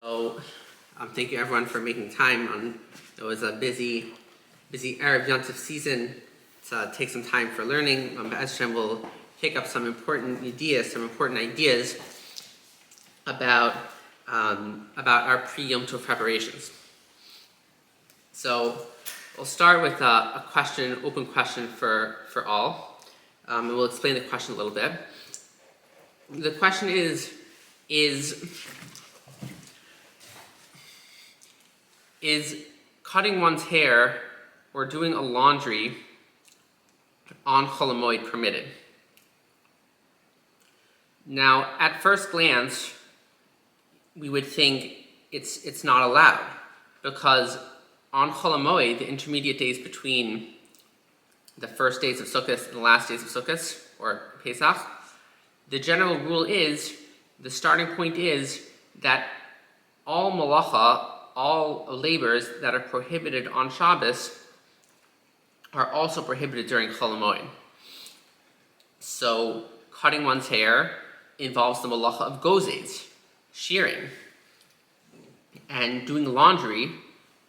So, thank you everyone for making time. It was a busy Arab Yontif season to take some time for learning. Ezra will pick up some important ideas about our pre-Yom Tov preparations. So, we'll start with a question, open question for all, and we'll explain the question a little bit. The question is cutting one's hair or doing a laundry on HaMoed permitted? Now, at first glance, we would think it's not allowed, because on HaMoed, the intermediate days between the first days of Sukkot and the last days of Sukkot, or Pesach, the general rule is, the starting point is that all malacha, all labors that are prohibited on Shabbos are also prohibited during HaMoed. So, cutting one's hair involves the malacha of gozes, shearing, and doing laundry,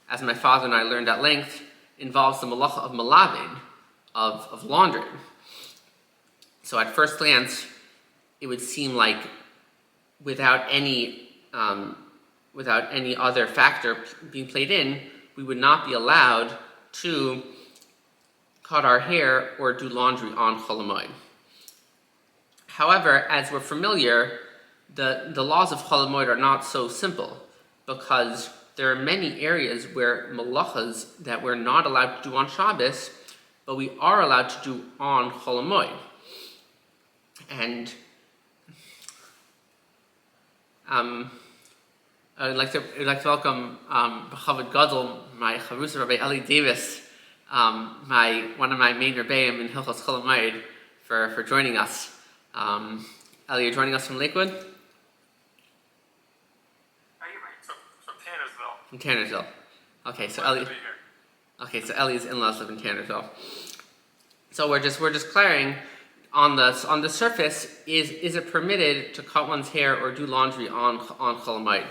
as my father and I learned at length, involves the malacha of malavin, of laundering. So at first glance, it would seem like without any other factor being played in, we would not be allowed to cut our hair or do laundry on HaMoed. However, as we're familiar, the laws of HaMoed are not so simple, because there are many areas where malachas that we're not allowed to do on Shabbos, but we are allowed to do on HaMoed. And I'd like to welcome B'chavod Gadol, my Charusa Rabbi Eli Davis, one of my main rebbeim in Hilchos HaMoed, for joining us. Eli, you're joining us from Lakewood? From Tannersville. Okay, so Eli's in-laws live in Tannersville. So we're just clearing on the surface, is it permitted to cut one's hair or do laundry on HaMoed?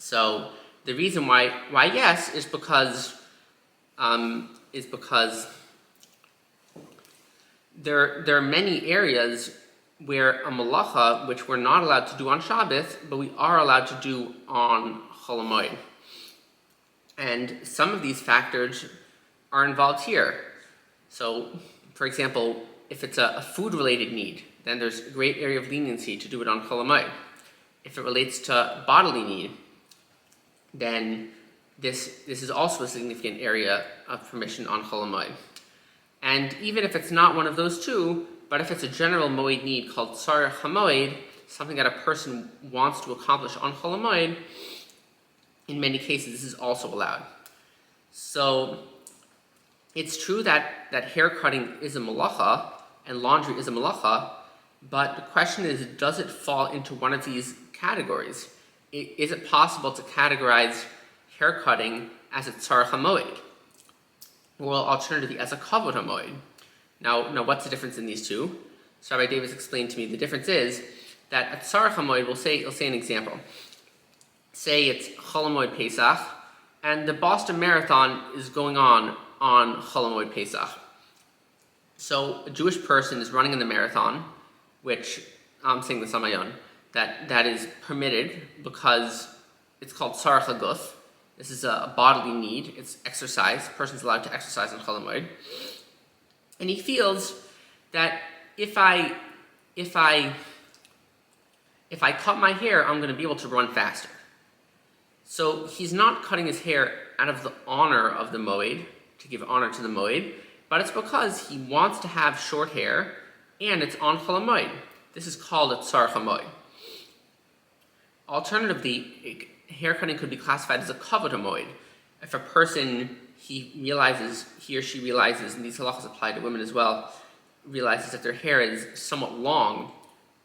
So the reason why yes is because there are many areas where a malacha which we're not allowed to do on Shabbos, but we are allowed to do on HaMoed. And some of these factors are involved here. So, for example, if it's a food-related need, then there's a great area of leniency to do it on HaMoed. If it relates to bodily need, then this is also a significant area of permission on HaMoed. And even if it's not one of those two, but if it's a general moed need called tzarech HaMoed, something that a person wants to accomplish on HaMoed, in many cases this is also allowed. So it's true that hair cutting is a malacha and laundry is a malacha, but the question is, does it fall into one of these categories? Is it possible to categorize hair cutting as a tzarech HaMoed, or alternatively as a kavod HaMoed? Now, what's the difference in these two? So Rabbi Davis explained to me the difference is that at tzarech HaMoed, we'll say an example. Say it's HaMoed Pesach, and the Boston Marathon is going on HaMoed Pesach. So a Jewish person is running in the marathon, which I'm saying this on my own, that is permitted because it's called tzarech HaGuf. This is a bodily need. It's exercise. A person's allowed to exercise on HaMoed. And he feels that if I cut my hair, I'm going to be able to run faster. So he's not cutting his hair out of the honor of the moed, to give honor to the moed, but it's because he wants to have short hair, and it's on HaMoed. This is called a tzarech HaMoed. Alternatively, hair cutting could be classified as a kavod HaMoed. If a person, he or she realizes, and these halachos apply to women as well, realizes that their hair is somewhat long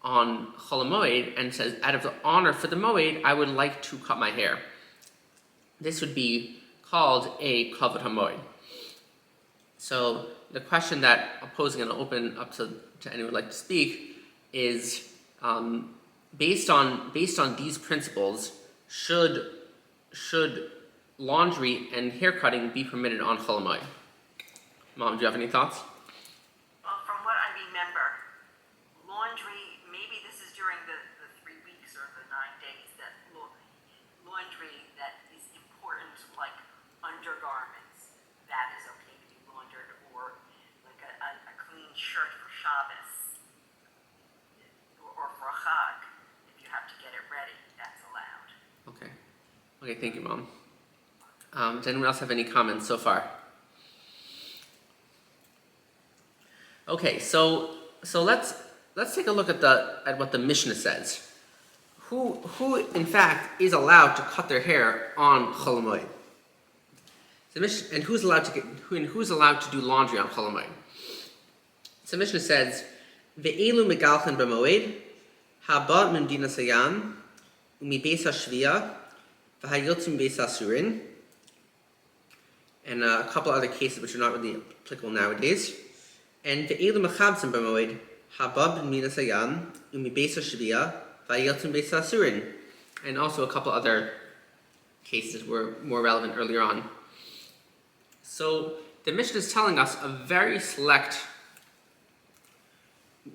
on HaMoed and says, out of the honor for the moed, I would like to cut my hair. This would be called a kavod HaMoed. So the question that I'm posing and I'll open up to anyone who would like to speak is, based on these principles, should laundry and hair cutting be permitted on HaMoed? Mom, do you have any thoughts? Well, from what I remember, laundry, maybe this is during the 3 weeks or the 9 days, that laundry that is important, like undergarments, that is okay to be laundered, or like a clean shirt for Shabbos, or for a Chag, if you have to get it ready, that's allowed. Okay. Okay, thank you, Mom. Does anyone else have any comments so far? Okay, so let's take a look at what the Mishnah says. Who in fact is allowed to cut their hair on HaMoed? And who's allowed to do laundry on HaMoed? So Mishnah says, "Ve'elu megalchen b'moed, haba m'mdina sayam, u'mibeis hashviya, v'hayotzim beis asurin," and a couple other cases which are not really applicable nowadays. And ve'elu mechabtzim b'moed, haba m'mdina sayam, u'mibeis hashviya, v'hayotzim beis asurin, and also a couple other cases were more relevant earlier on. So the Mishnah is telling us a very select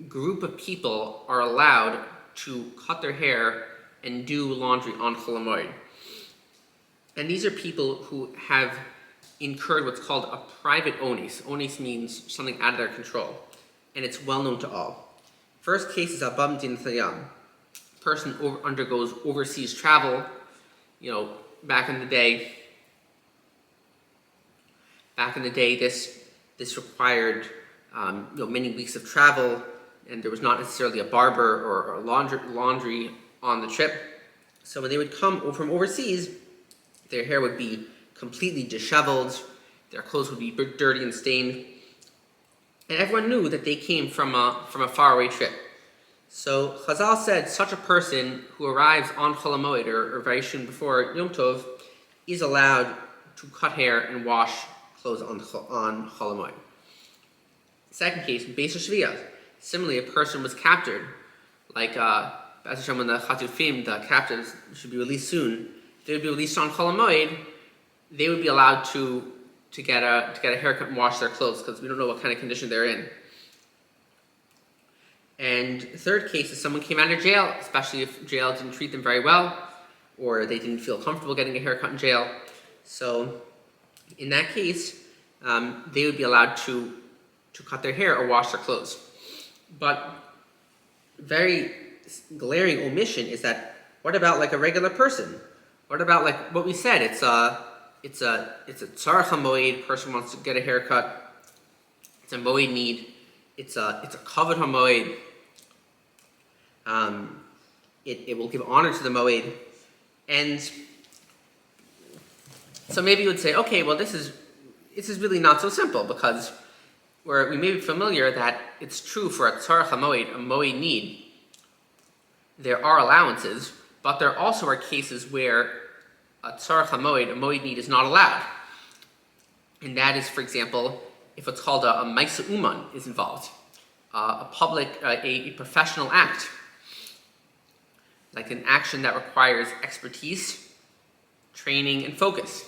group of people are allowed to cut their hair and do laundry on HaMoed. And these are people who have incurred what's called a private onis. Onis means something out of their control, and it's well known to all. First case is abam din thayam. Person undergoes overseas travel. Back in the day, this required many weeks of travel, and there was not necessarily a barber or a laundry on the trip. So when they would come from overseas, their hair would be completely disheveled, their clothes would be dirty and stained, and everyone knew that they came from a faraway trip. So Chazal said such a person who arrives on HaMoed or very soon before Yom Tov is allowed to cut hair and wash clothes on HaMoed. Second case, Beis HaShviyah. Similarly, a person was captured, like as when the Chatufim, the captives, should be released soon. If they would be released on HaMoed, they would be allowed to get a haircut and wash their clothes, because we don't know what kind of condition they're in. And the third case is someone came out of jail, especially if jail didn't treat them very well, or they didn't feel comfortable getting a haircut in jail. So in that case, they would be allowed to cut their hair or wash their clothes. But very glaring omission is that what about like a regular person? What about like what we said? It's a tzarech HaMoed, person wants to get a haircut. It's a moed need. It's a kavod HaMoed. It will give honor to the moed, and so maybe you would say, okay, well this is really not so simple, because we may be familiar that it's true for a tzarech HaMoed, a moed need. There are allowances, but there also are cases where a tzarech HaMoed, a moed need, is not allowed. And that is, for example, if what's called a ma'aseh uman is involved, a professional act, like an action that requires expertise, training, and focus.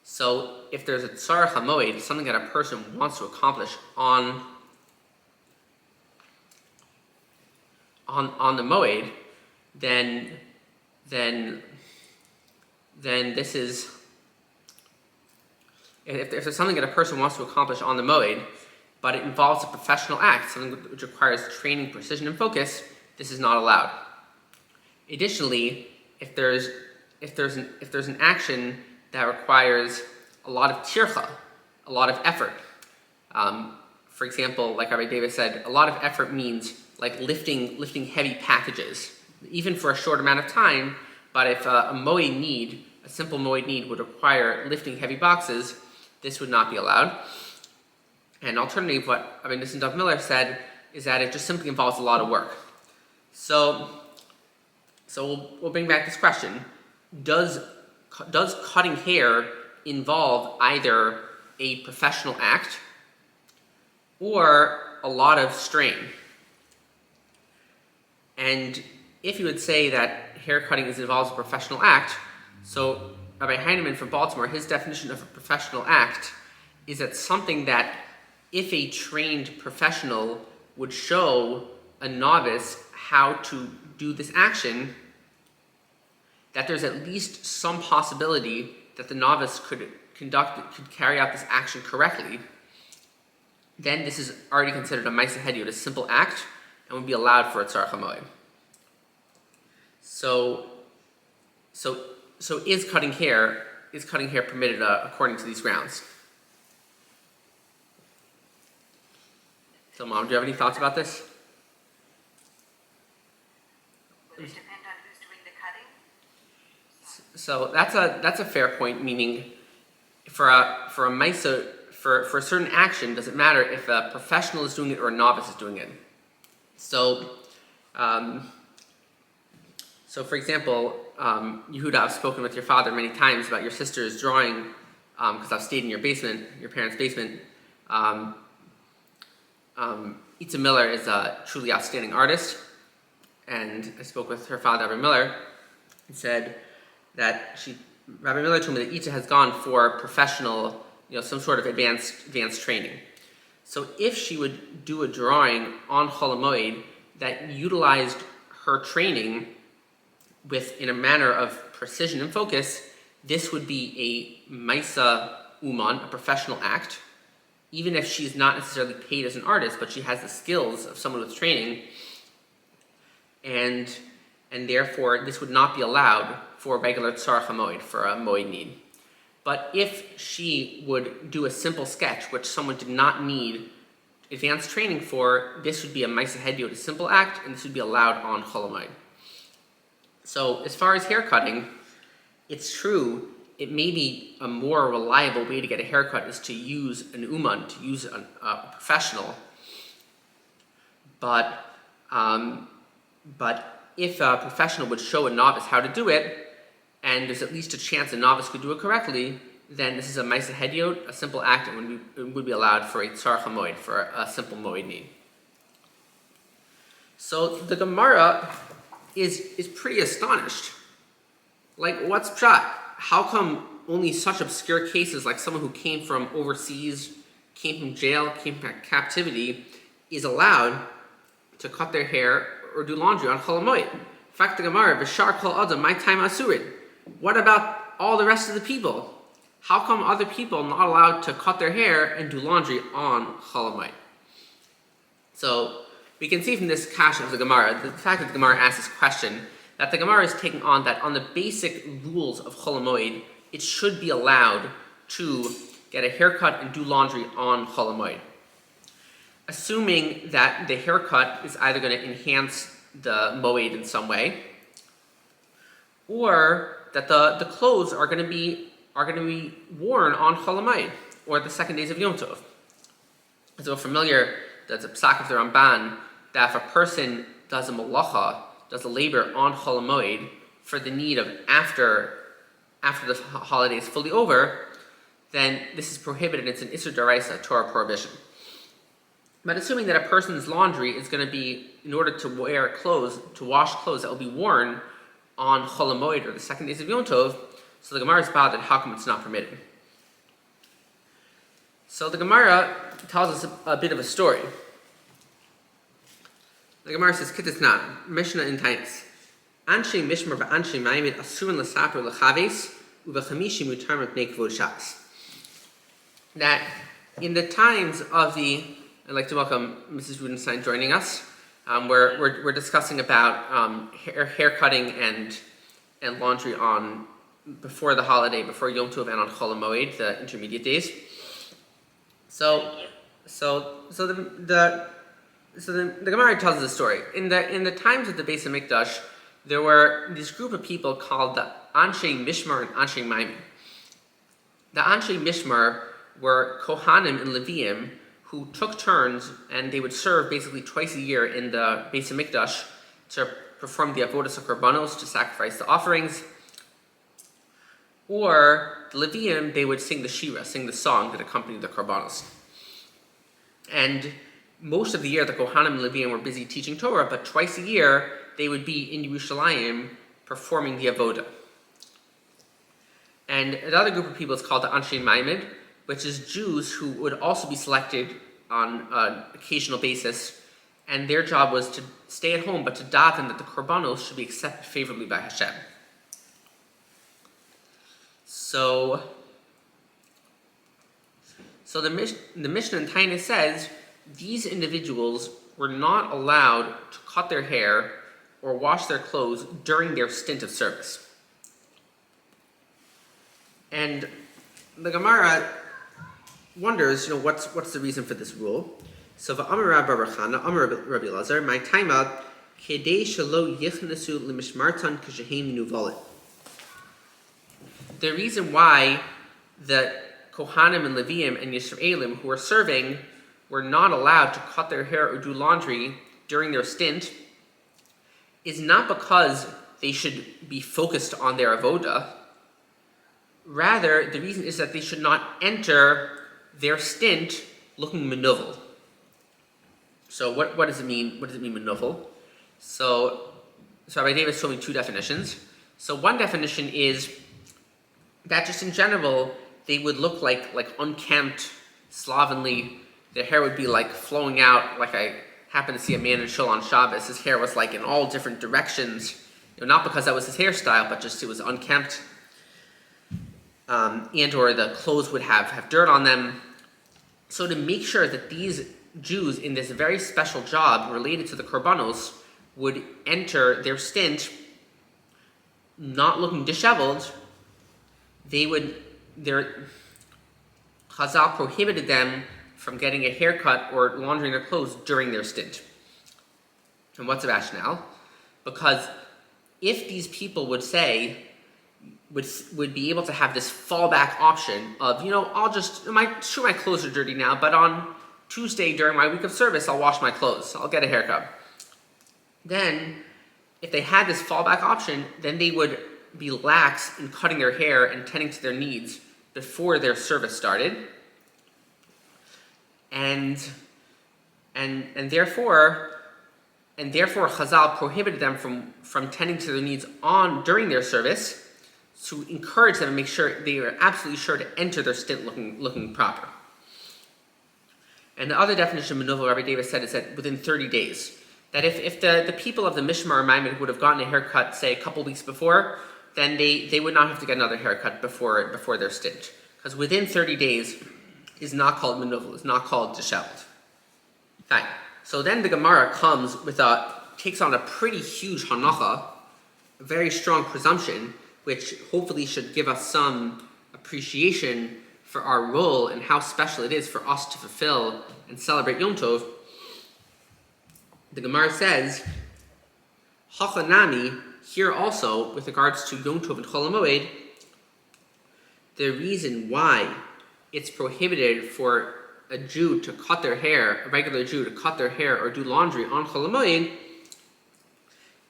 So if there's a tzarech HaMoed, something that a person wants to accomplish on the moed, then this is, if there's something that a person wants to accomplish on the moed, but it involves a professional act, something which requires training, precision, and focus, this is not allowed. Additionally, if there's an action that requires a lot of tircha, a lot of effort. For example, like Rabbi David said, a lot of effort means like lifting heavy packages, even for a short amount of time. But if a simple moed need would require lifting heavy boxes, this would not be allowed. And alternatively, what Rabbi Nissim Dov Miller said is that it just simply involves a lot of work. So we'll bring back this question: Does cutting hair involve either a professional act or a lot of strain? And if you would say that hair cutting involves a professional act. So Rabbi Heinemann from Baltimore, his definition of a professional act is that something that if a trained professional would show a novice how to do this action, that there's at least some possibility that the novice could carry out this action correctly, then this is already considered a ma'aseh hedyot, a simple act, and would be allowed for a tzarech HaMoed. So is cutting hair permitted according to these grounds? So, Mom, do you have any thoughts about this? Would it depend on who's doing the cutting? So that's a fair point. Meaning, for a ma'aseh, for a certain action, does it matter if a professional is doing it or a novice is doing it? So, for example, Yehuda, I've spoken with your father many times about your sister's drawing, because I've stayed in your parents' basement. Itza Miller is a truly outstanding artist, and I spoke with her father, Rabbi Miller, and said that Rabbi Miller told me that Itza has gone for professional, some sort of advanced training. So if she would do a drawing on HaMoed that utilized her training in a manner of precision and focus, this would be a ma'aseh uman, a professional act, even if she's not necessarily paid as an artist, but she has the skills of someone with training, and therefore this would not be allowed for regular tzarech HaMoed, for a moed need. But if she would do a simple sketch, which someone did not need advanced training for, this would be a ma'aseh hedyot, a simple act, and this would be allowed on HaMoed. So as far as hair cutting, it's true, it may be a more reliable way to get a haircut is to use an uman, to use a professional. But if a professional would show a novice how to do it, and there's at least a chance a novice could do it correctly, then this is a ma'aseh hedyot, a simple act, and would be allowed for a tzarech HaMoed, for a simple moed need. So the Gemara is pretty astonished. Like, what's pshat? How come only such obscure cases, like someone who came from overseas, came from jail, came from captivity, is allowed to cut their hair or do laundry on HaMoed? In fact, the Gemara, V'shar kol adam, my time asurid. What about all the rest of the people? How come other people are not allowed to cut their hair and do laundry on HaMoed? So we can see from this kasha of the Gemara, the fact that the Gemara asks this question, that the Gemara is taking on that on the basic rules of HaMoed, it should be allowed to get a haircut and do laundry on HaMoed. Assuming that the haircut is either going to enhance the moed in some way, or that the clothes are going to be worn on HaMoed, or the second days of Yom Tov. As we're familiar, that's a psak of the Ramban, that if a person does a malacha, does a labor on HaMoed for the need of after the holiday is fully over, then this is prohibited. It's an Isser D'Oraisa, Torah prohibition. But assuming that a person's laundry is going to be, in order to wash clothes that will be worn on HaMoed or the second days of Yom Tov, so the Gemara is bothered how come it's not permitted. So the Gemara tells us a bit of a story. The Gemara says, Kitisnan, Mishnah in Tainis. Anshe Mishmar v'anshe Ma'imid asurin l'saper l'chaves u'v'chamishi mutar mepnei kavod Shabbos. That in the times of I'd like to welcome Mrs. Rudenstein joining us. We're discussing about hair cutting and laundry on before the holiday, before Yom Tov and on HaMoed, the intermediate days. So the Gemara tells us a story. In the times of the Beis HaMikdash, there were this group of people called the Anshe Mishmar and Anshe Maimon. The Anshe Mishmar were Kohanim and Leviim who took turns, and they would serve basically twice a year in the Beis HaMikdash to perform the avodas HaKorbanos, to sacrifice the offerings. Or the Leviim, they would sing the shira, sing the song that accompanied the Korbanos. And most of the year, the Kohanim and Leviim were busy teaching Torah, but twice a year, they would be in Yerushalayim performing the avoda. And another group of people is called the HaMoed, which is Jews who would also be selected on an occasional basis, and their job was to stay at home but to daven that the korbanos should be accepted favorably by Hashem. So the Mishnah in Taina says these individuals were not allowed to cut their hair or wash their clothes during their stint of service. And the Gemara wonders, what's the reason for this rule? So v'amar Rab Bar Chana, amar Rabbi Elazar, my taima kedei shelo yichnesu lemishmartan kashehem nuvalit. The reason why the Kohanim and Leviim and Yisraelim who were serving were not allowed to cut their hair or do laundry during their stint is not because they should be focused on their avoda. Rather, the reason is that they should not enter their stint looking menuvel. So what does it mean? What does it mean menuvel? So Rabbi Davis showed me two definitions. So one definition is that just in general, they would look like unkempt, slovenly. Their hair would be like flowing out. Like I happened to see a man in shul on Shabbos. His hair was like in all different directions. Not because that was his hairstyle, but just it was unkempt. And or the clothes would have dirt on them. So to make sure that these Jews in this very special job related to the korbanos would enter their stint not looking disheveled, their Chazal prohibited them from getting a haircut or laundering their clothes during their stint. And what's the rationale? Because if these people would be able to have this fallback option of, my clothes are dirty now, but on Tuesday during my week of service, I'll wash my clothes, I'll get a haircut. Then, if they had this fallback option, then they would be lax in cutting their hair and tending to their needs before their service started. And therefore Chazal prohibited them from tending to their needs during their service, to encourage them and make sure they are absolutely sure to enter their stint looking proper. And the other definition of menuvel, Rabbi Davis said, is that within 30 days. That if the people of the Mishmar or Maimon would have gotten a haircut, say, a couple weeks before, then they would not have to get another haircut before their stint. Because within 30 days is not called menuvel, is not called disheveled. Fine. So then the Gemara takes on a pretty huge hanacha, a very strong presumption, which hopefully should give us some appreciation for our role and how special it is for us to fulfill and celebrate Yom Tov. The Gemara says, Hachanami, here also, with regards to Yom Tov and HaMoed, the reason why it's prohibited for a Jew to cut their hair, a regular Jew to cut their hair or do laundry on HaMoed,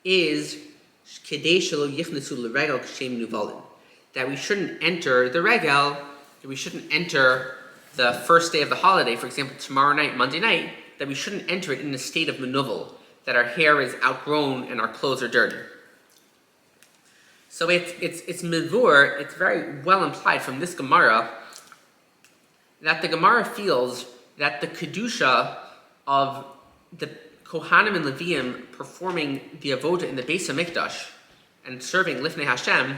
is that we shouldn't enter the regel, that we shouldn't enter the first day of the holiday, for example, tomorrow night, Monday night, that we shouldn't enter it in a state of menuvel, that our hair is outgrown and our clothes are dirty. So it's mivur, it's very well implied from this Gemara that the Gemara feels that the kedusha of the Kohanim and Leviim performing the avoda in the Beis HaMikdash and serving Lifnei Hashem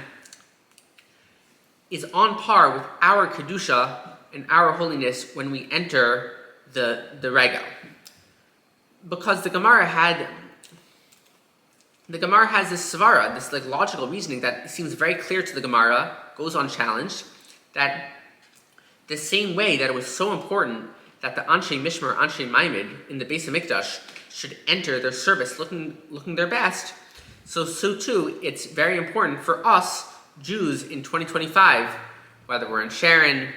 is on par with our kedusha and our holiness when we enter the regel. Because the Gemara has this svara, this logical reasoning that seems very clear to the Gemara, goes unchallenged, that the same way that it was so important that the Anshe Mishmar, Anshe Maimed in the Beis HaMikdash should enter their service looking their best, so too it's very important for us Jews in 2025, whether we're in Sharon,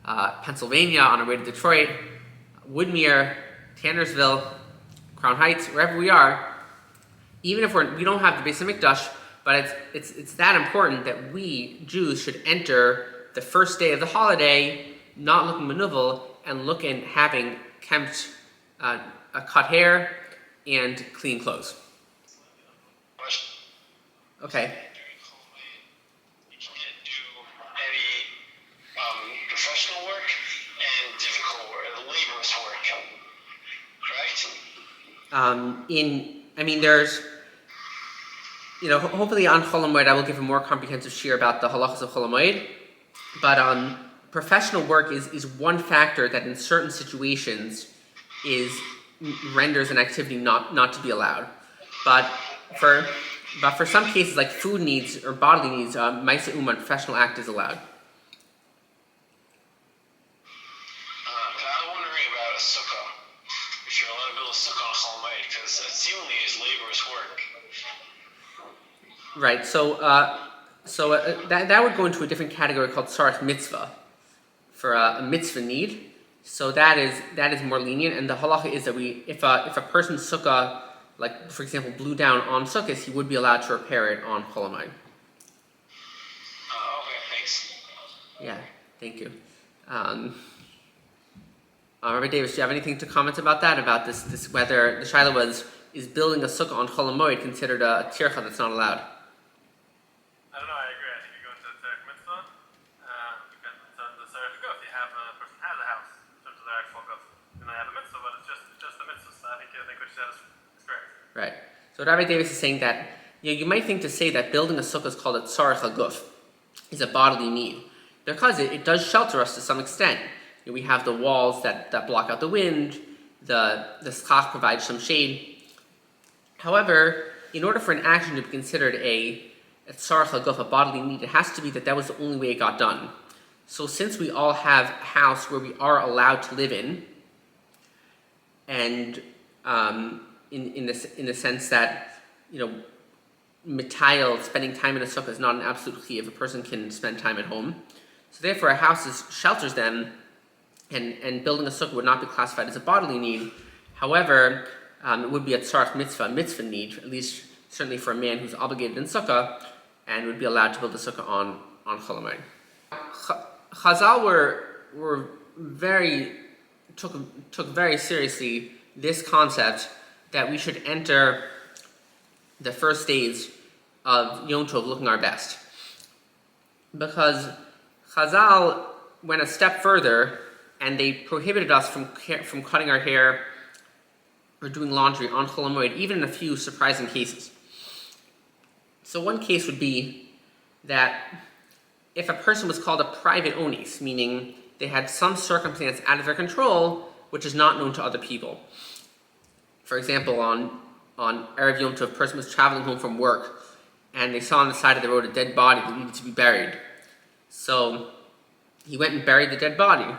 Pennsylvania, on our way to Detroit, Woodmere, Tannersville, Crown Heights, wherever we are, even if we don't have the Beis HaMikdash, but it's that important that we Jews should enter the first day of the holiday not looking menuvel and having kempt a cut hair and clean clothes. Okay. During HaMoed, you can't do any professional work and difficult work, laborious work, right? There's, hopefully on HaMoed I will give a more comprehensive share about the halachos of HaMoed, but professional work is one factor that in certain situations renders an activity not to be allowed. But for some cases like food needs or bodily needs, Maisa Uman, professional act is allowed. I'm wondering about a sukkah. If you're allowed to build a sukkah on HaMoed, because it seemingly is laborious work. Right. So that would go into a different category called tzarich mitzvah, for a mitzvah need. So that is more lenient, and the halacha is that if a person's sukkah, like for example, blew down on sukkahs, he would be allowed to repair it on HaMoed. Okay, thanks. Yeah, thank you. Rabbi Davis, do you have anything to comment about that? About this whether the shaila is building a sukkah on HaMoed considered a tircha that's not allowed? I don't know, I agree. I think you go into the tzarich mitzvah, because the tzarich guf, you have a person has a house in terms of their actual guf. And they have a mitzvah, but it's just a mitzvah. So I think what you said is correct. Right. So Rabbi Davis is saying that you might think to say that building a sukkah is called a tzarich haguf, is a bodily need, because it does shelter us to some extent. We have the walls that block out the wind, the schach provides some shade. However, in order for an action to be considered a tzarich haguf, a bodily need, it has to be that was the only way it got done. So since we all have a house where we are allowed to live in, and in the sense that mitayel, spending time in a sukkah, is not an absolute chiyuv. A person can spend time at home. So therefore, a house shelters them, and building a sukkah would not be classified as a bodily need. However, it would be a tzarich mitzvah need, at least certainly for a man who's obligated in sukkah, and would be allowed to build a sukkah on HaMoed. Chazal were took very seriously this concept that we should enter the first days of Yom Tov looking our best, because Chazal went a step further and they prohibited us from cutting our hair or doing laundry on HaMoed, even in a few surprising cases. So one case would be that if a person was called a private onis, meaning they had some circumstance out of their control which is not known to other people. For example, on Erev Yom Tov, a person was traveling home from work and they saw on the side of the road a dead body that needed to be buried. So he went and buried the dead body.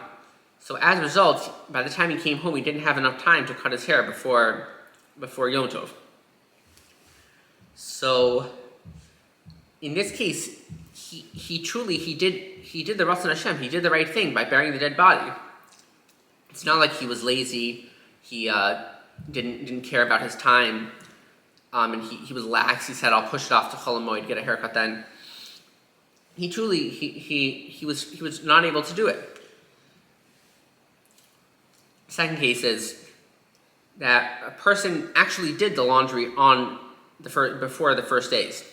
So as a result, by the time he came home, he didn't have enough time to cut his hair before Yom Tov. So in this case, he did the Ratzon Hashem. He did the right thing by burying the dead body. It's not like he was lazy. He didn't care about his time, and he was lax. He said, "I'll push it off to HaMoed, get a haircut then." He was not able to do it. Second case is that a person actually did the laundry before the first days,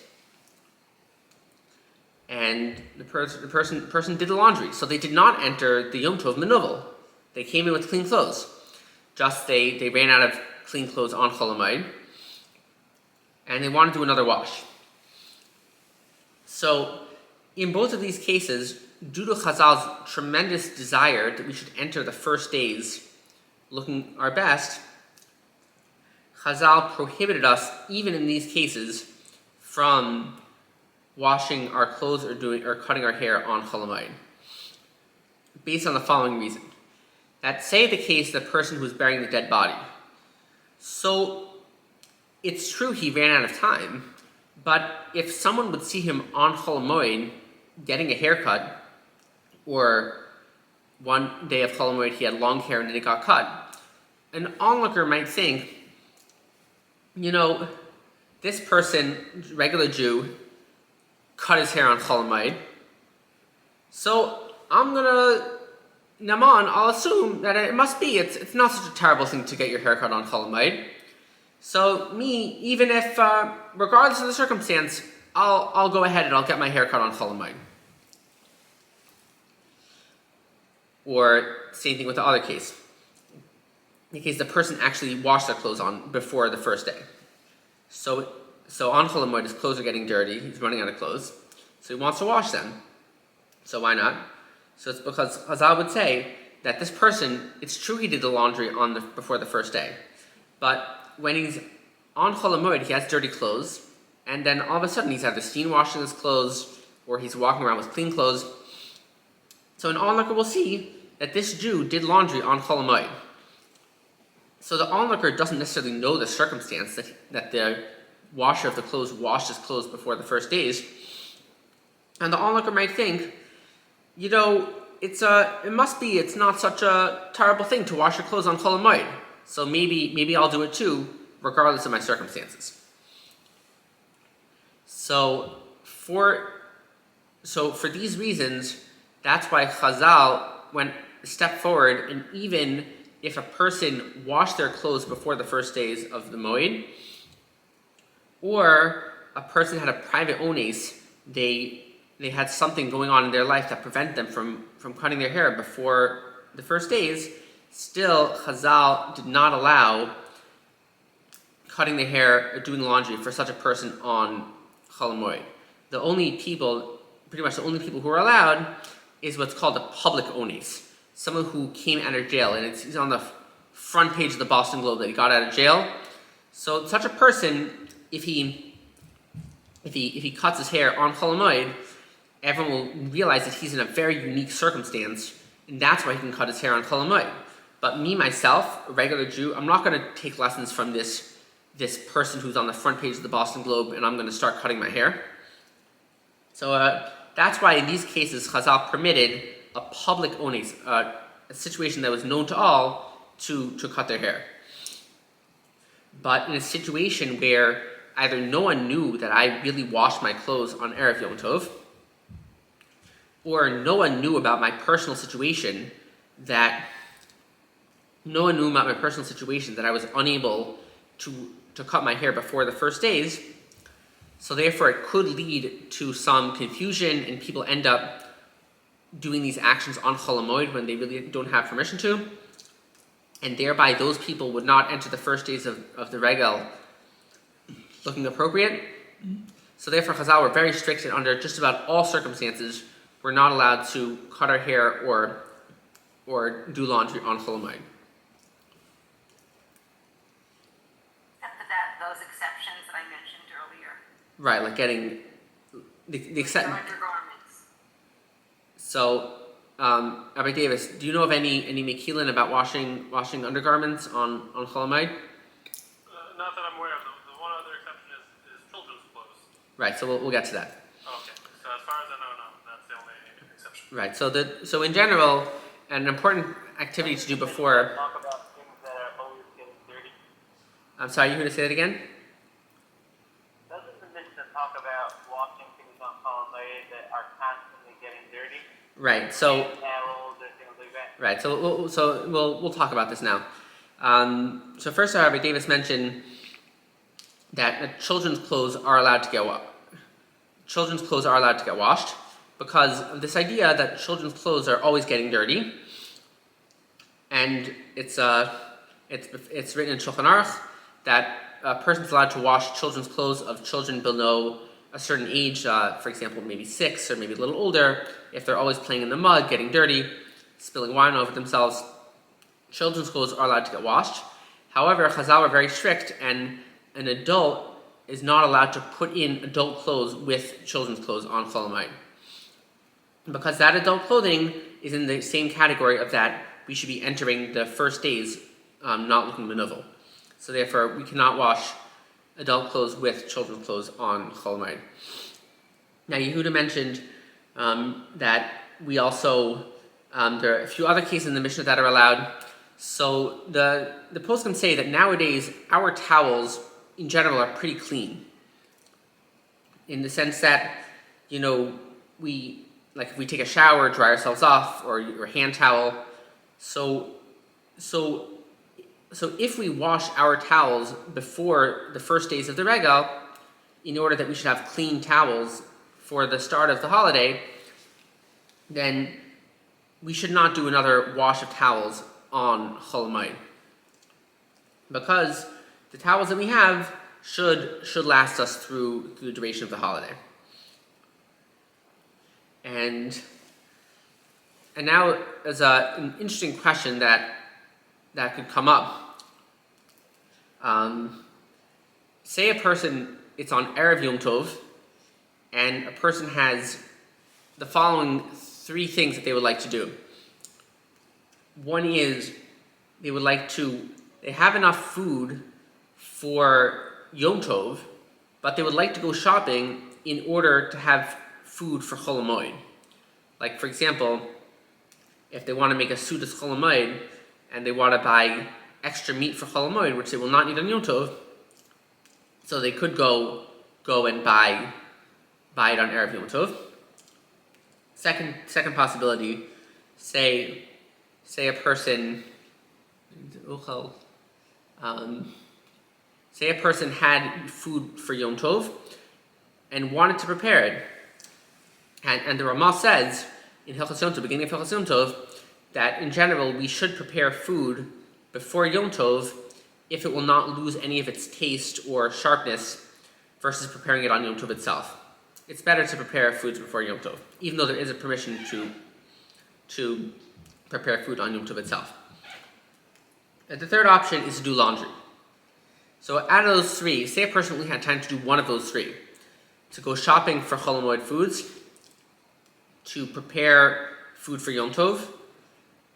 and the person did the laundry, so they did not enter the Yom Tov Menuvel. They came in with clean clothes. Just they ran out of clean clothes on HaMoed, and they wanted to do another wash. So in both of these cases, due to Chazal's tremendous desire that we should enter the first days looking our best, Chazal prohibited us, even in these cases, from washing our clothes or cutting our hair on HaMoed, based on the following reason. That say the case the person who's burying the dead body. So it's true he ran out of time, but if someone would see him on HaMoed getting a haircut, or one day of HaMoed he had long hair and then it got cut, an onlooker might think, this person, regular Jew, cut his hair on HaMoed, so I'll assume that it must be. It's not such a terrible thing to get your hair cut on HaMoed. So me, even if, regardless of the circumstance, I'll go ahead and I'll get my hair cut on HaMoed. Or same thing with the other case. In case the person actually washed their clothes on before the first day. So on HaMoed, his clothes are getting dirty. He's running out of clothes, so he wants to wash them. So why not? So it's because Chazal would say that this person, it's true he did the laundry before the first day, but when he's on HaMoed, he has dirty clothes, and then all of a sudden he's either seen washing his clothes or he's walking around with clean clothes. So an onlooker will see that this Jew did laundry on HaMoed. So the onlooker doesn't necessarily know the circumstance that the washer of the clothes washed his clothes before the first days, and the onlooker might think, it's not such a terrible thing to wash your clothes on HaMoed. So maybe I'll do it too, regardless of my circumstances. So for these reasons, that's why Chazal went a step forward, and even if a person washed their clothes before the first days of the Moed, or a person had a private ones, they had something going on in their life that prevented them from cutting their hair before the first days, still Chazal did not allow cutting the hair or doing laundry for such a person on HaMoed. Pretty much the only people who are allowed is what's called a public ones. Someone who came out of jail, and he's on the front page of the Boston Globe that he got out of jail. So such a person, if he cuts his hair on HaMoed, everyone will realize that he's in a very unique circumstance, and that's why he can cut his hair on HaMoed. But me, myself, a regular Jew, I'm not going to take lessons from this person who's on the front page of the Boston Globe, and I'm going to start cutting my hair. So that's why in these cases, Chazal permitted a public ones, a situation that was known to all, to cut their hair. But in a situation where either no one knew that I really washed my clothes on Erev Yom Tov, or no one knew about my personal situation, that I was unable to cut my hair before the first days, so therefore it could lead to some confusion, and people end up doing these actions on HaMoed when they really don't have permission to, and thereby those people would not enter the first days of the Regel looking appropriate. So therefore Chazal were very strict, and under just about all circumstances we're not allowed to cut our hair or do laundry on HaMoed. Except for those exceptions that I mentioned earlier. Right, like getting the except. Undergarments. So, Rabbi Davis, do you know of any Mekilin about washing undergarments on HaMoed? Not that I'm aware of. The one other exception is children's clothes. Right, so we'll get to that. Okay. So as far as I know, no, that's the only exception. Right, so in general, an important activity to do before. Talk about things that are always getting dirty. I'm sorry, you going to say that again? Doesn't the Mishnah talk about washing things on HaMoed that are constantly getting dirty? Right, so Towels or things like that. right, so we'll talk about this now. So first, Rabbi Davis mentioned that children's clothes are allowed to get washed because of this idea that children's clothes are always getting dirty, and it's written in Shulchan Aruch that a person's allowed to wash children's clothes of children below a certain age, for example, maybe 6 or maybe a little older, if they're always playing in the mud, getting dirty, spilling wine over themselves. Children's clothes are allowed to get washed. However, Chazal were very strict, and an adult is not allowed to put in adult clothes with children's clothes on HaMoed, because that adult clothing is in the same category of that we should be entering the first days not looking benuvel. So therefore, we cannot wash adult clothes with children's clothes on HaMoed. Now, Yehuda mentioned that we also, there are a few other cases in the Mishnah that are allowed. So the poskim say that nowadays our towels in general are pretty clean, in the sense that, we, like if we take a shower, dry ourselves off, or your hand towel. So if we wash our towels before the first days of the Regel, in order that we should have clean towels for the start of the holiday, then we should not do another wash of towels on HaMoed, because the towels that we have should last us through the duration of the holiday. And now there's an interesting question that could come up. Say a person, it's on Erev Yom Tov, and a person has the following three things that they would like to do. One is they have enough food for Yom Tov, but they would like to go shopping in order to have food for HaMoed. Like, for example, if they want to make a Sudas HaMoed and they want to buy extra meat for HaMoed, which they will not need on Yom Tov, so they could go and buy it on Erev Yom Tov. Second possibility, say a person had food for Yom Tov and wanted to prepare it. And the Ramah says in Hilchos Yom Tov, beginning of Hilchos Yom Tov, that in general we should prepare food before Yom Tov if it will not lose any of its taste or sharpness versus preparing it on Yom Tov itself. It's better to prepare foods before Yom Tov, even though there is a permission to prepare food on Yom Tov itself. And the third option is to do laundry. So out of those three, say a person only had time to do one of those three, to go shopping for HaMoed foods, to prepare food for Yom Tov,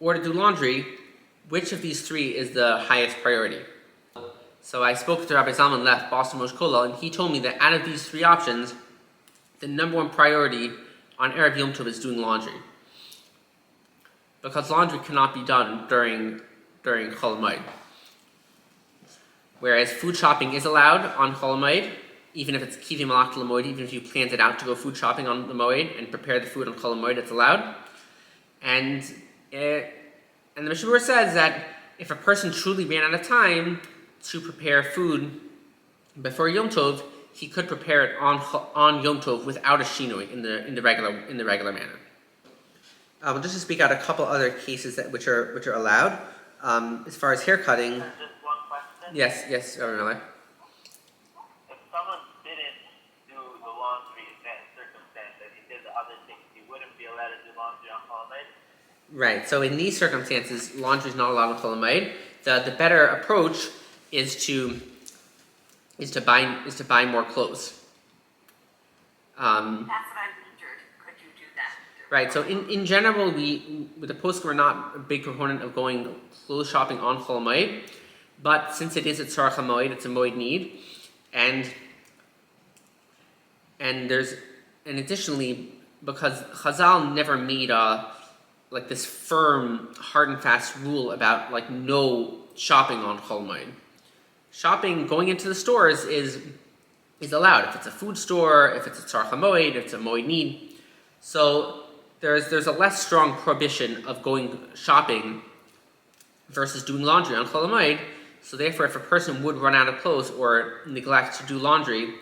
or to do laundry, which of these three is the highest priority? So I spoke to Rabbi Zalman Leff, Boston Moshe Kola, and he told me that out of these three options, the number one priority on Erev Yom Tov is doing laundry, because laundry cannot be done during HaMoed. Whereas food shopping is allowed on HaMoed, even if it's kivim malach l'moed, even if you planned it out to go food shopping on the moed and prepare the food on HaMoed, it's allowed. And the Mishnah Berurah says that if a person truly ran out of time to prepare food before Yom Tov, he could prepare it on Yom Tov without a shinui in the regular manner. Just to speak out a couple other cases which are allowed. As far as hair cutting. Just one question. Yes, Rabbi Miller. If someone didn't do the laundry in that circumstance and he did the other things, he wouldn't be allowed to do laundry on HaMoed? Right. So in these circumstances, laundry is not allowed on HaMoed. The better approach is to buy more clothes. That's what I wondered. Could you do that? Right. So in general, we with the poskim, we're not a big proponent of going clothes shopping on HaMoed, but since it is a tzarach HaMoed, it's a moed need, and additionally, because Chazal never made this firm, hard and fast rule about no shopping on HaMoed. Shopping, going into the stores is allowed if it's a food store, if it's a tzarach HaMoed, if it's a moed need. So there's a less strong prohibition of going shopping versus doing laundry on HaMoed. So therefore, if a person would run out of clothes or neglect to do laundry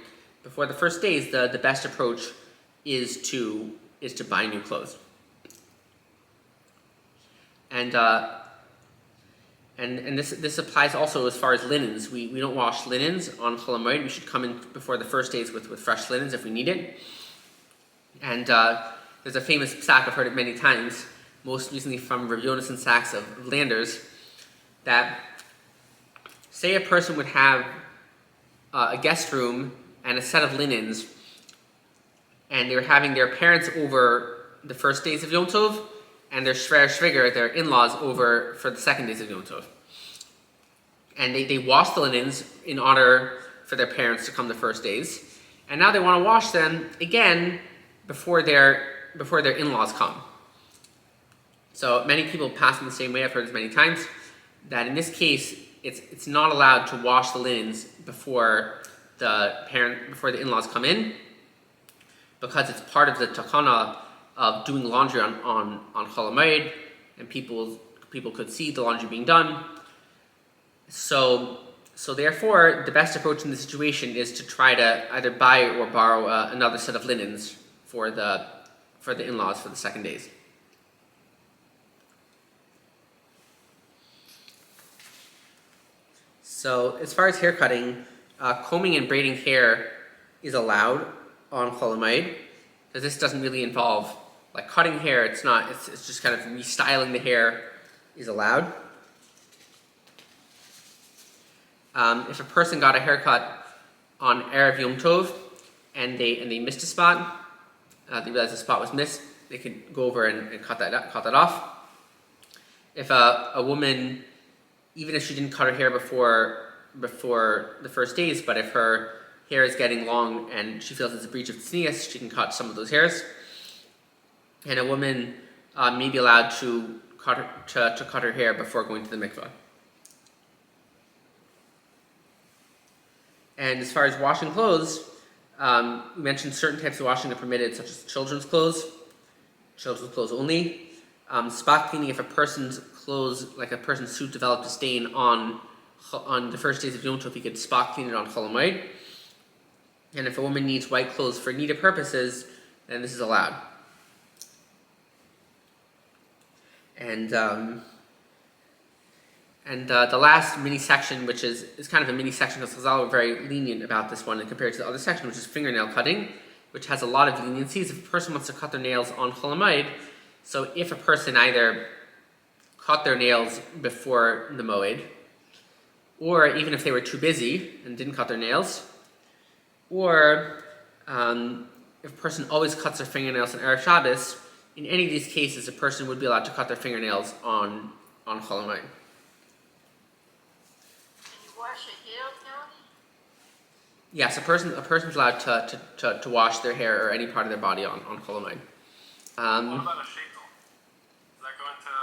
before the first days, the best approach is to buy new clothes. And this applies also as far as linens. We don't wash linens on HaMoed. We should come in before the first days with fresh linens if we need it. And there's a famous psak, I've heard it many times, most recently from Rav Yonason Sachs of Landers, that say a person would have a guest room and a set of linens, and they were having their parents over the first days of Yom Tov, and their shver shviger, their in-laws, over for the second days of Yom Tov. And they washed the linens in order for their parents to come the first days, and now they want to wash them again before their in-laws come. So many people pass in the same way. I've heard this many times, that in this case it's not allowed to wash the linens before the in-laws come in, because it's part of the takana of doing laundry on HaMoed, and people could see the laundry being done. So So therefore, the best approach in this situation is to try to either buy or borrow another set of linens for the in-laws for the second days. So as far as hair cutting, combing and braiding hair is allowed on HaMoed, because this doesn't really involve like cutting hair. It's not. It's just kind of restyling the hair is allowed. If a person got a haircut on Erev Yom Tov and they missed a spot, they realized the spot was missed, they could go over and cut that off. If a woman, even if she didn't cut her hair before the first days, but if her hair is getting long and she feels it's a breach of tznius, she can cut some of those hairs. And a woman may be allowed to cut her hair before going to the mikvah. And as far as washing clothes, we mentioned certain types of washing are permitted, such as children's clothes only. Spot cleaning, if a person's clothes, like a person's suit, developed a stain on the first days of Yom Tov, he could spot clean it on HaMoed. And if a woman needs white clothes for needed purposes, then this is allowed. And the last mini section, which is kind of a mini section because Chazal were very lenient about this one compared to the other section, which is fingernail cutting, which has a lot of leniencies. If a person wants to cut their nails on HaMoed, so if a person either cut their nails before the Moed, or even if they were too busy and didn't cut their nails, or if a person always cuts their fingernails on Erev Shabbos, in any of these cases, a person would be allowed to cut their fingernails on HaMoed. Wash your hair, Yoni? Yes, a person's allowed to wash their hair or any part of their body on HaMoed. What about a sheitel? Does that go into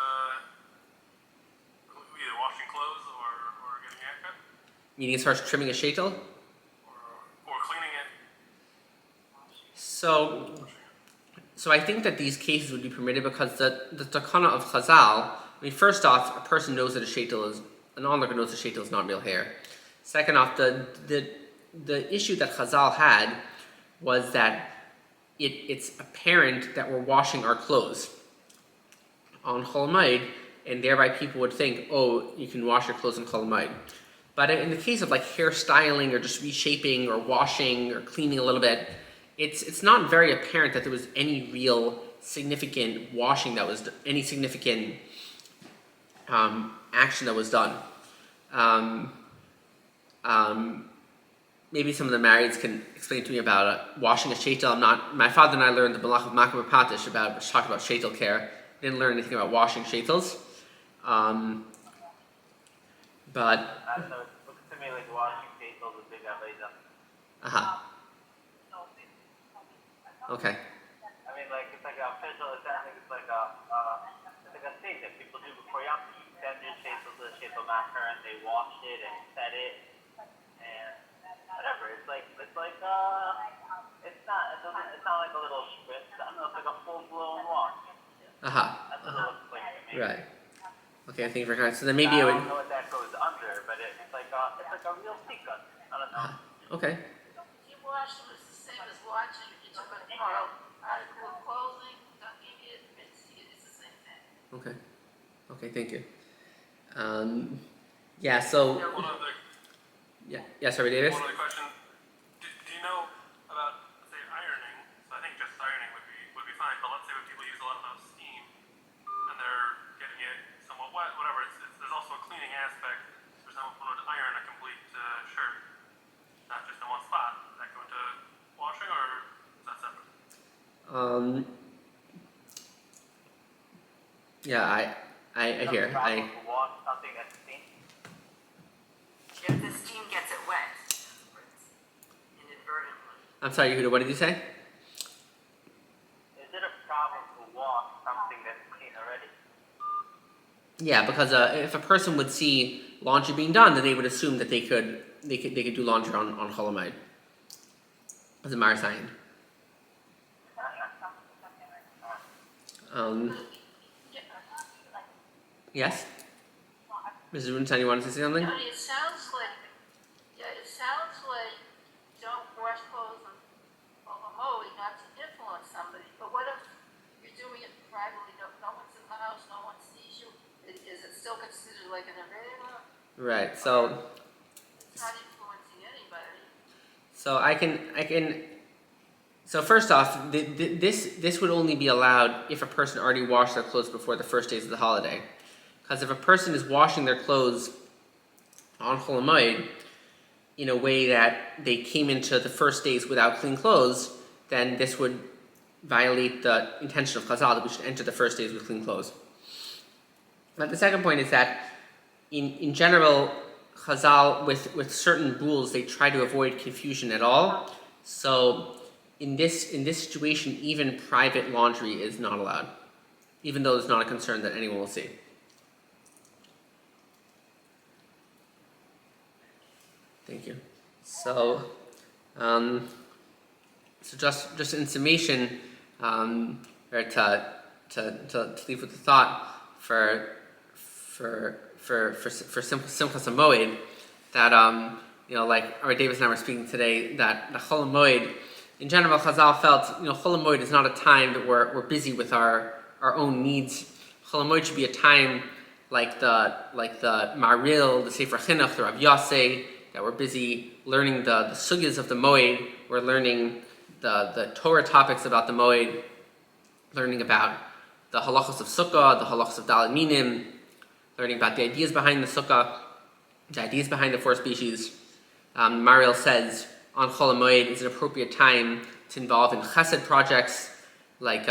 either washing clothes or getting a haircut? Meaning as far as trimming a sheitel? Or cleaning it? So I think that these cases would be permitted because the takana of Chazal, first off, a person knows that a sheitel is, an onlooker knows a sheitel is not real hair. Second off, the issue that Chazal had was that it's apparent that we're washing our clothes on HaMoed, and thereby people would think, oh, you can wash your clothes on HaMoed. But in the case of like hairstyling or just reshaping or washing or cleaning a little bit, it's not very apparent that there was any real significant washing that was any significant action that was done. Maybe some of the marrieds can explain to me about washing a sheitel. My father and I learned the Malach of Makam Patish which talked about sheitel care. Didn't learn anything about washing sheitels. But I don't know, it looks to me like washing facials is a big avodah. Okay. I mean, like, it's like a official, it's like a thing that people do before Yom Tov. You send your facial to the sheitel maker and they wash it and set it and whatever. It's not like a little spritz. I don't know, it's like a full-blown wash. That's what it looks like to me. Right. Okay, I think for so then maybe I it would. don't know what that goes under, but it's like a real tikkun. I don't know. Okay. You wash them, it's the same as watching. You took a article of clothing, dunking it, rinsing it, it's the same thing. Okay. Okay, thank you. Yeah, so One other sorry, Davis. One other question. Do you know about, let's say, ironing? So I think just ironing would be fine, but let's say when people use a lot of steam and they're getting it somewhat wet, whatever, there's also a cleaning aspect. For someone who would iron a complete shirt, not just in one spot. Does that go into washing or is that separate? Yeah, I hear. To wash something that's steam. If the steam gets it wet, inadvertently. I'm sorry, Yehuda, what did you say? Is it a problem to wash something that's clean already? Yeah, because if a person would see laundry being done, then they would assume that they could do laundry on HaMoed as a Marasayan. Yes? Mrs. Rubenstein, you wanted to say something? It sounds like considered like an arena. Right. So It's not influencing anybody. so I can. So first off, this would only be allowed if a person already washed their clothes before the first days of the holiday. Because if a person is washing their clothes on HaMoed in a way that they came into the first days without clean clothes, then this would violate the intention of Chazal that we should enter the first days with clean clothes. But the second point is that in general, Chazal, with certain rules, they try to avoid confusion at all. So in this situation, even private laundry is not allowed, even though it's not a concern that anyone will see. Thank you. So, so just in summation, or to leave with the thought for Simchas HaMoed, that like our Davis and I were speaking today, that the Chol HaMoed, in general, Chazal felt Chol HaMoed is not a time that we're busy with our own needs. Chol HaMoed should be a time like the Maril, the Sefer Chinuch, the Rav Yosei, that we're busy learning the sugyas of the Moed. We're learning the Torah topics about the Moed, learning about the halachos of Sukkah, the halachos of Daled Minim, learning about the ideas behind the Sukkah, the ideas behind the four species. Mariel says on Chol HaMoed is an appropriate time to involve in chesed projects, like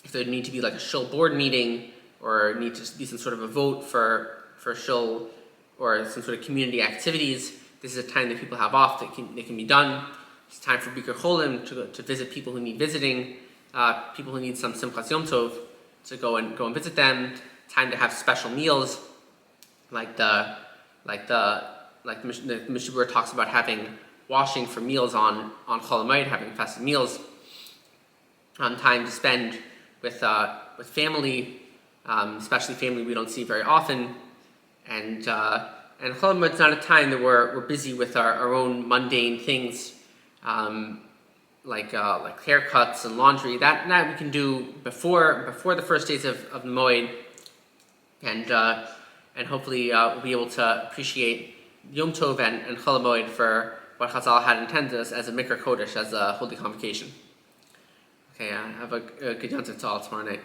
if there need to be like a shul board meeting, or need to be some sort of a vote for shul, or some sort of community activities. This is a time that people have off that can be done. It's time for Bikur Cholim to visit people who need visiting, people who need some Simchas Yom Tov to go and visit them. Time to have special meals, like the Mishnah Berurah talks about having washing for meals on Chol HaMoed, having festive meals. Time to spend with family, especially family we don't see very often. And Chol HaMoed is not a time that we're busy with our own mundane things, like haircuts and laundry. That we can do before the first days of the Moed, and hopefully we'll be able to appreciate Yom Tov and Chol HaMoed for what Chazal had intended as a Mikra Kodesh, as a holy convocation. Okay, have a good Yom Tov to all tomorrow night.